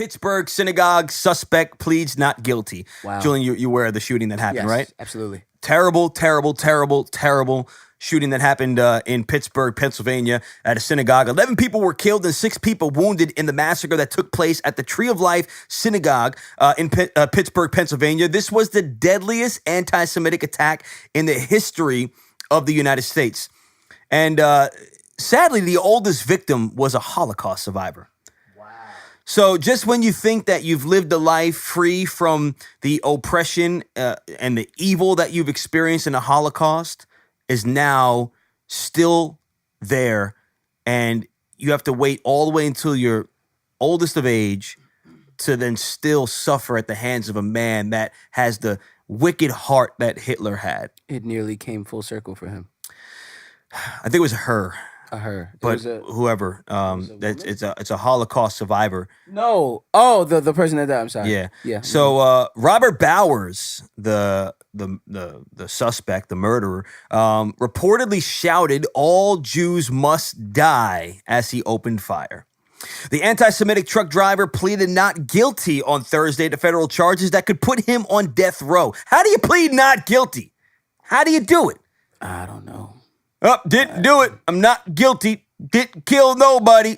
Pittsburgh synagogue suspect pleads not guilty. Wow. Julian, you're aware of the shooting that happened, Yes, right? absolutely. Terrible shooting that happened in Pittsburgh, Pennsylvania at a synagogue. 11 people were killed and 6 people wounded in the massacre that took place at the Tree of Life Synagogue in Pittsburgh, Pennsylvania. This was the deadliest anti-Semitic attack in the history of the United States. And sadly, the oldest victim was a Holocaust survivor. So just when you think that you've lived a life free from the oppression and the evil that you've experienced in the Holocaust is now still there, and you have to wait all the way until you're oldest of age to then still suffer at the hands of a man that has the wicked heart that Hitler had. It nearly came full circle for him. I think it was her. But whoever, it's a Holocaust survivor. No, oh, the person that died. I'm sorry. Yeah. So Robert Bowers, the suspect, the murderer, reportedly shouted, "All Jews must die," as he opened fire. The anti-Semitic truck driver pleaded not guilty on Thursday to federal charges that could put him on death row. How do you plead not guilty? How do you do it? I don't know. Oh, didn't do it. I'm not guilty. Didn't kill nobody.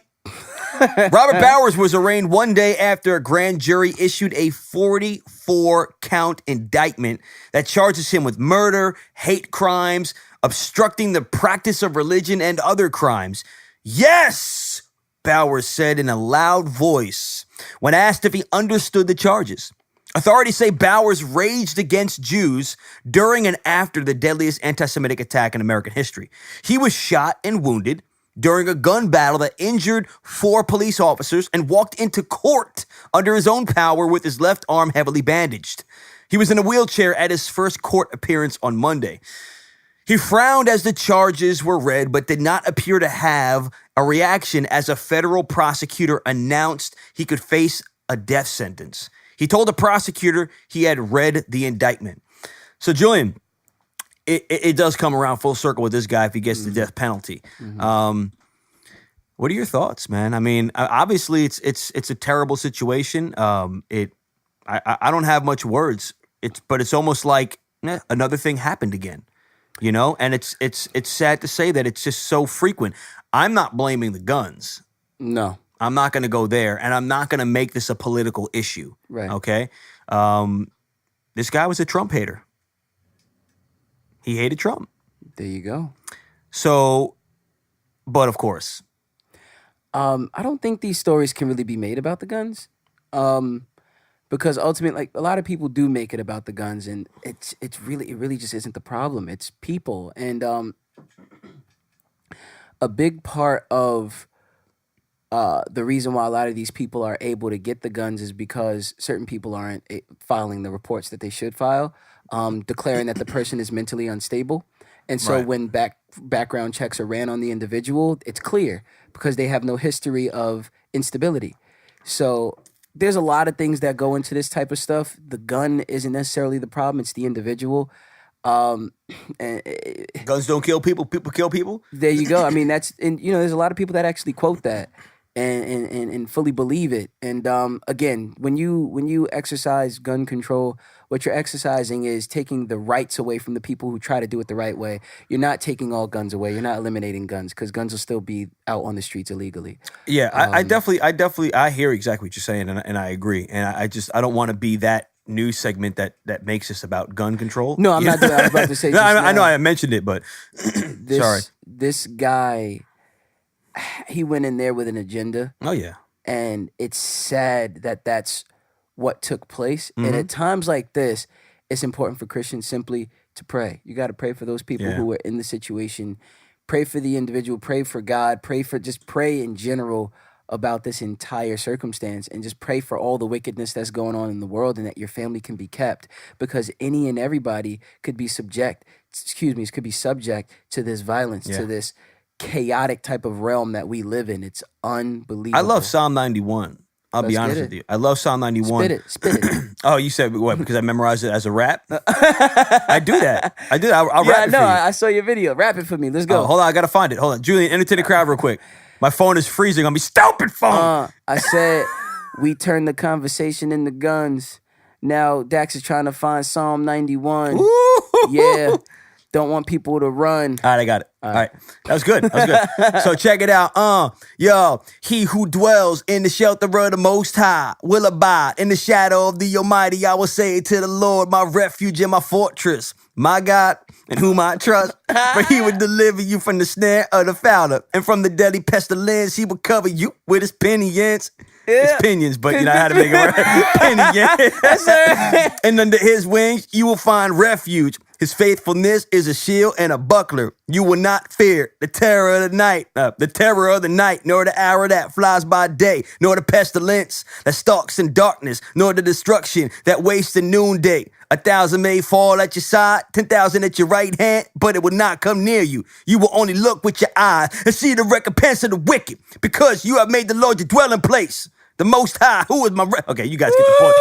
Robert Bowers was arraigned one day after a grand jury issued a 44-count indictment that charges him with murder, hate crimes, obstructing the practice of religion, and other crimes. Yes, Bowers said in a loud voice when asked if he understood the charges. Authorities say Bowers raged against Jews during and after the deadliest anti-Semitic attack in American history. He was shot and wounded during a gun battle that injured 4 police officers and walked into court under his own power with his left arm heavily bandaged. He was in a wheelchair at his first court appearance on Monday. He frowned as the charges were read, but did not appear to have a reaction as a federal prosecutor announced he could face a death sentence. He told the prosecutor he had read the indictment. So, Julian, it does come around full circle with this guy if he gets the death penalty. What are your thoughts, man? I mean, obviously, it's a terrible situation. I don't have much words. But it's almost like another thing happened again, you know. And it's sad to say that it's just so frequent. I'm not blaming the guns. No. I'm not going to go there, and I'm not going to make this a political issue. Right. Okay? This guy was a Trump hater. He hated Trump. There you go. So, but of course. I don't think these stories can really be made about the guns. Because ultimately, like, a lot of people do make it about the guns, and it really just isn't the problem. It's people. And a big part of the reason why a lot of these people are able to get the guns is because certain people aren't filing the reports that they should file, declaring that the person is mentally unstable. And so when background checks are ran on the individual, it's clear because they have no history of instability. So there's a lot of things that go into this type of stuff. The gun isn't necessarily the problem. It's the individual. Guns don't kill people. People kill people. There you go. I mean, there's a lot of people that actually quote that and fully believe it. And again, when you exercise gun control, what you're exercising is taking the rights away from the people who try to do it the right way. You're not taking all guns away. You're not eliminating guns because guns will still be out on the streets illegally. Yeah, I definitely hear exactly what you're saying, and I agree. And I don't want to be that news segment that makes this about gun control. No, I'm not doing. I was about to say. I know I mentioned it, but sorry. This guy, he went in there with an agenda. Oh yeah, and it's sad that that's what took place. And at times like this, it's important for Christians simply to pray. You got to pray for those people who are in the situation. Pray for the individual. Pray for God. Pray in general about this entire circumstance, and just pray for all the wickedness that's going on in the world and that your family can be kept, because any and everybody could be subject to this violence, to this chaotic type of realm that we live in. It's unbelievable. I love Psalm 91. I'll be honest with you. I love Psalm 91. Spit it. Oh, you said what? Because I memorized it as a rap? I do that. I'll rap it for you. I saw your video. Rap it for me. Let's go. Hold on, I got to find it. Hold on. Julian, entertain the crowd real quick. My phone is freezing on me. Stupid phone. I said, We turned the conversation into guns. Now Dax is trying to find Psalm 91. Ooh. Yeah. Don't want people to run. All right, I got it. All right. That was good. So check it out. Yo, he who dwells in the shelter of the Most High will abide in the shadow of the Almighty. I will say to the Lord, my refuge and my fortress, my God, in whom I trust. For he will deliver you from the snare of the fowler and from the deadly pestilence. He will cover you with his pinions. Yeah. It's pinions, but you know how to make it right. Pinions. And under his wings, you will find refuge. His faithfulness is a shield and a buckler. You will not fear the terror of the night, nor the arrow that flies by day, nor the pestilence that stalks in darkness, nor the destruction that wastes in noonday. 1,000 may fall at your side, 10,000 at your right hand, but it will not come near you. You will only look with your eyes and see the recompense of the wicked, because you have made the Lord your dwelling place, the Most High, who is my... Okay, you guys get the point.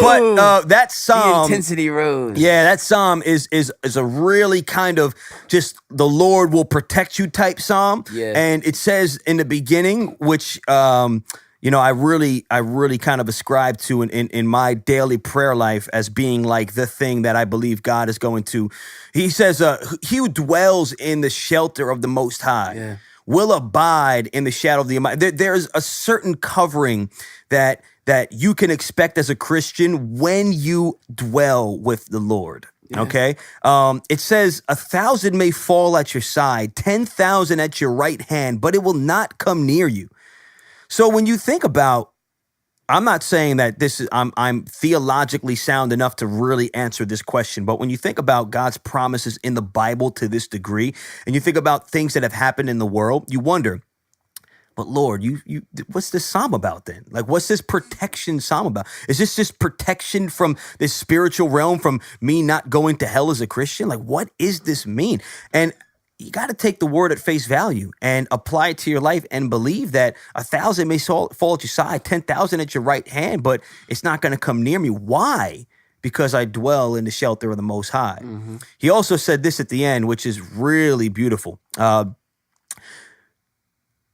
But that psalm, the intensity rose. Yeah, that psalm is a really kind of just the Lord will protect you type psalm. Yeah. And it says in the beginning, which I really kind of ascribe to in my daily prayer life as being like the thing that I believe God is going to. He says, he who dwells in the shelter of the Most High will abide in the shadow of the Almighty. There's a certain covering that you can expect as a Christian when you dwell with the Lord. Okay. It says 1,000 may fall at your side, 10,000 at your right hand, but it will not come near you. So when you think about, I'm not saying that I'm theologically sound enough to really answer this question, but when you think about God's promises in the Bible to this degree, and you think about things that have happened in the world, you wonder, but Lord, you what's this psalm about then? Like, what's this protection psalm about? Is this just protection from this spiritual realm, from me not going to hell as a Christian? Like, what does this mean? And you got to take the word at face value and apply it to your life and believe that 1,000 may fall at your side, 10,000 at your right hand, but it's not going to come near me. Why? Because I dwell in the shelter of the Most High. Mm-hmm. He also said this at the end, which is really beautiful.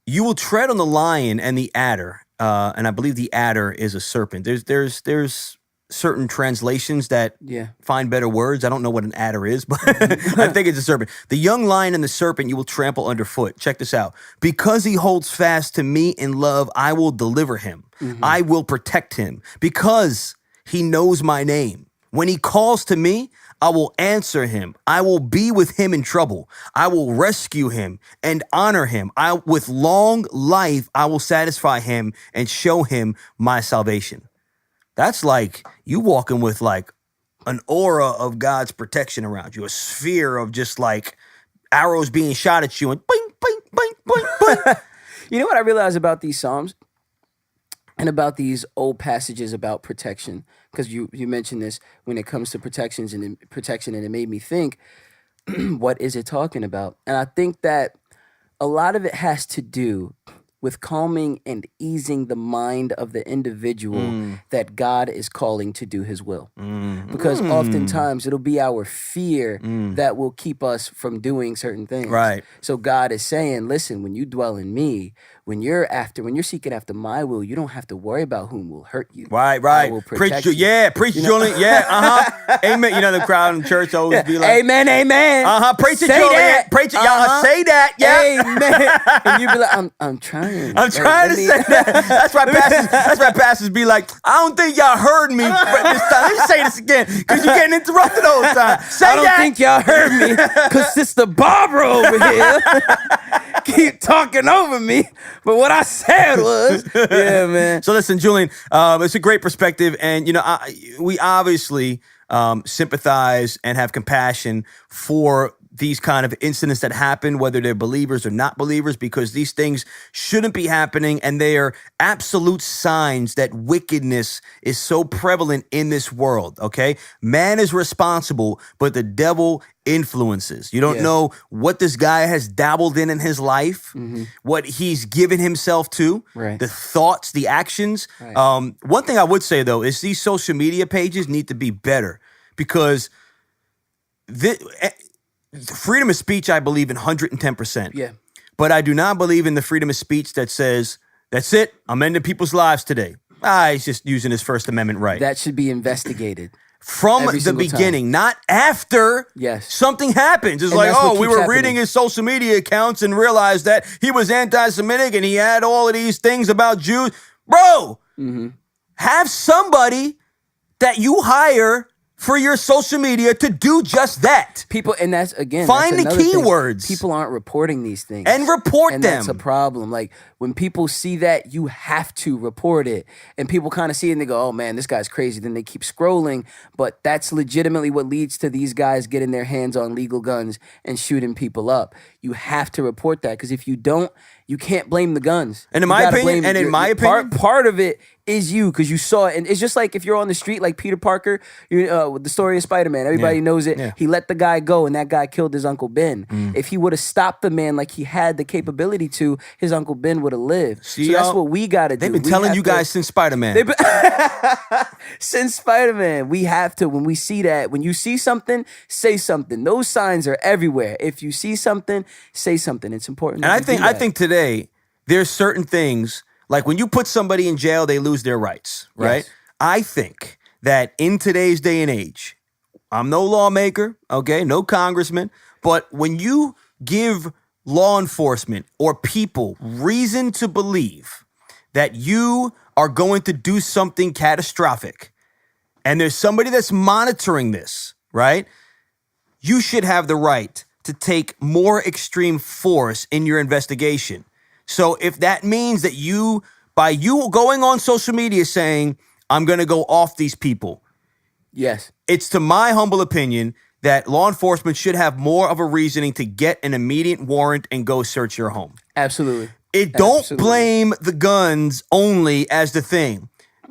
You will tread on the lion and the adder, and I believe the adder is a serpent. There's certain translations that find better words. I don't know what an adder is, but I think it's a serpent. The young lion and the serpent you will trample underfoot. Check this out. Because he holds fast to me in love, I will deliver him. Mm-hmm. I will protect him because he knows my name. When he calls to me, I will answer him. I will be with him in trouble. I will rescue him and honor him. With long life, I will satisfy him and show him my salvation. That's like you walking with like an aura of God's protection around you, a sphere of just like arrows being shot at you and bing, bing, bing, bing, bing. You know what I realize about these Psalms and about these old passages about protection? Because you mentioned this when it comes to protection, and it made me think, what is it talking about? And I think that a lot of it has to do with calming and easing the mind of the individual that God is calling to do his will. Because oftentimes it'll be our fear that will keep us from doing certain things. Right. So God is saying, listen, when you dwell in me, when you're seeking after my will, you don't have to worry about whom will hurt you. Right. I will protect you. Yeah, preach, Julian. Yeah, Amen. You know, the crowd in church always be like, amen. Preach it, say Julian. that. Preach it, y'all. Say that. Yeah. Amen. And you be like, I'm trying. I'm trying to say that. That's why pastors be like, I don't think y'all heard me this time. Let me say this again, because you're getting interrupted all the time. I don't think y'all heard me, because Sister Barbara over here keep talking over me. But what I said was, yeah, man. So listen, Julian, it's a great perspective, and you know, we obviously sympathize and have compassion for these kind of incidents that happen, whether they're believers or not believers, because these things shouldn't be happening, and they are absolute signs that wickedness is so prevalent in this world, okay? Man is responsible, but the devil influences. You don't know what this guy has dabbled in his life, what he's given himself to, the thoughts, the actions. Right. One thing I would say, though, is these social media pages need to be better, because freedom of speech, I believe in 110%. Yeah. But I do not believe in the freedom of speech that says, that's it, I'm ending people's lives today. He's just using his First Amendment right. That should be investigated. From every the single beginning, time. not after Yes. something happens. It's And like, that's what we keeps were happening. reading his social media accounts and realized that he was anti-Semitic and he had all of these things about Jews. Bro, have somebody that you hire for your social media to do just that. People, and that's, again, Find that's the another thing. keywords. People aren't reporting these things. And report and them. That's a problem. Like, when people see that, you have to report it. And people kind of see it and they go, oh man, this guy's crazy. Then they keep scrolling. But that's legitimately what leads to these guys getting their hands on legal guns and shooting people up. You have to report that, because if you don't, you can't blame the guns. And in You my gotta opinion, blame part of it is you, because you saw it. And it's just like if you're on the street, like Peter Parker, with the story of Spider-Man, everybody knows it. Yeah. He let the guy go, and that guy killed his Uncle Ben. If he would have stopped the man like he had the capability to, his Uncle Ben would have lived. See, so that's y'all, what we got to do. They've been We telling have you to- guys since Spider-Man. Since Spider-Man, we have to, when we see that, when you see something, say something. Those signs are everywhere. If you see something, say something. It's important. And that you do I that. think today there's certain things, like when you put somebody in jail, they lose their rights, right? Yes. I think that in today's day and age, I'm no lawmaker, okay, no congressman, but when you give law enforcement or people reason to believe that you are going to do something catastrophic, and there's somebody that's monitoring this, right? You should have the right to take more extreme force in your investigation. So if that means that by you going on social media saying, I'm going to go off these people, Yes. it's to my humble opinion that law enforcement should have more of a reasoning to get an immediate warrant and go search your home. Absolutely. Don't Absolutely. blame the guns only as the thing.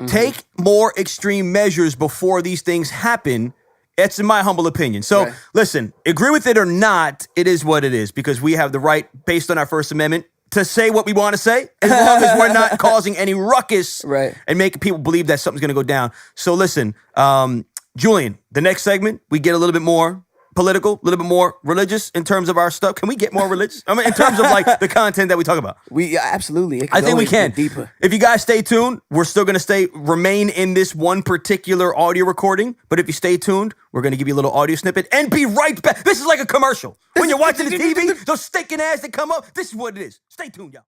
Take more extreme measures before these things happen. That's in my humble opinion. So Right. listen, agree with it or not, it is what it is, because we have the right, based on our First Amendment, to say what we want to say, as long as we're not causing any ruckus Right. and making people believe that something's going to go down. So listen, Julian, the next segment, we get a little bit more political, a little bit more religious in terms of our stuff. Can we get more religious? I mean, in terms of like the content that we talk about. Absolutely. It I could think we always can. get deeper. If you guys stay tuned, we're still going to remain in this one particular audio recording. But if you stay tuned, we're going to give you a little audio snippet and be right back. This is like a commercial. When you're watching the TV, those stinking ads that come up, this is what it is. Stay tuned, y'all.